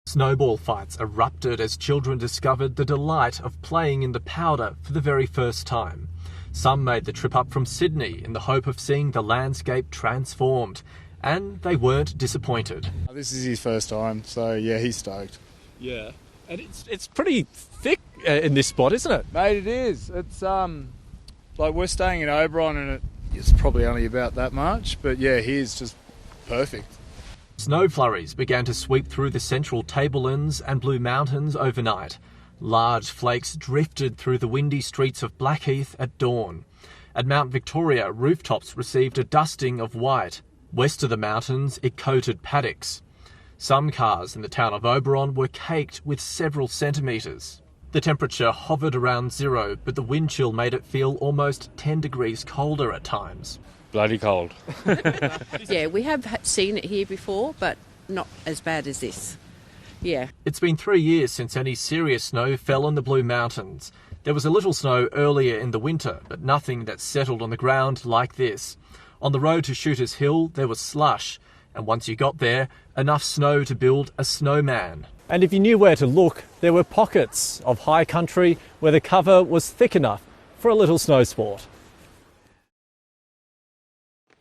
Snowball fights erupted as children discovered the delight of playing in the powder for the very first time. Some made the trip up from Sydney in the hope of seeing the landscape transformed, and they weren't disappointed. This is his first time, so yeah, he's stoked. Yeah, and it's pretty thick in this spot, isn't it? Mate, it is. It's like we're staying in Oberon and it's probably only about that much, but yeah, here's just perfect. Snow flurries began to sweep through the central tablelands and Blue Mountains overnight. Large flakes drifted through the windy streets of Blackheath at dawn. At Mount Victoria, rooftops received a dusting of white. West of the mountains, it coated paddocks. Some cars in the town of Oberon were caked with several centimetres. The temperature hovered around zero, but the wind chill made it feel almost 10 degrees colder at times. Bloody cold. Yeah, we have seen it here before, but not as bad as this. Yeah. It's been 3 years since any serious snow fell on the Blue Mountains. There was a little snow earlier in the winter, but nothing that settled on the ground like this. On the road to Shooters Hill, there was slush, and once you got there, enough snow to build a snowman. And if you knew where to look, there were pockets of high country where the cover was thick enough for a little snow sport.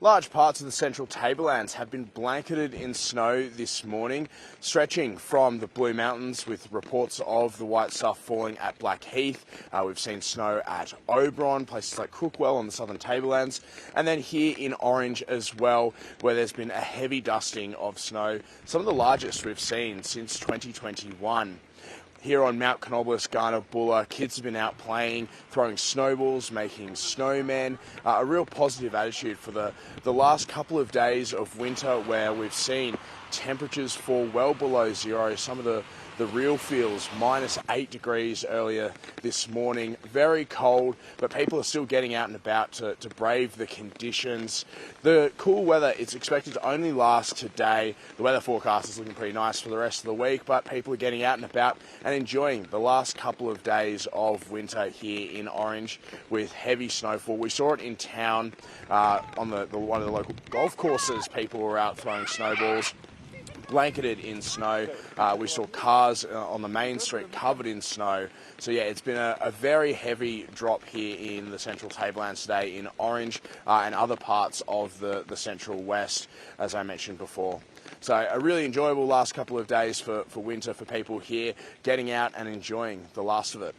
Large parts of the central tablelands have been blanketed in snow this morning, stretching from the Blue Mountains with reports of the white stuff falling at Blackheath. We've seen snow at Oberon, places like Crookwell on the southern tablelands, and then here in Orange as well, where there's been a heavy dusting of snow, some of the largest we've seen since 2021. Here on Mount Canobolas, Bulla, kids have been out playing, throwing snowballs, making snowmen. A real positive attitude for the last couple of days of winter where we've seen temperatures fall well below zero. Some of the real feels -8 degrees earlier this morning. Very cold, but people are still getting out and about to brave the conditions. The cool weather is expected to only last today. The weather forecast is looking pretty nice for the rest of the week, but people are getting out and about and enjoying the last couple of days of winter here in Orange with heavy snowfall. We saw it in town on one of the local golf courses. People were out throwing snowballs, blanketed in snow. We saw cars on the main street covered in snow. So yeah, it's been a very heavy drop here in the central tablelands today in Orange and other parts of the central west, as I mentioned before. So a really enjoyable last couple of days for winter for people here, getting out and enjoying the last of it.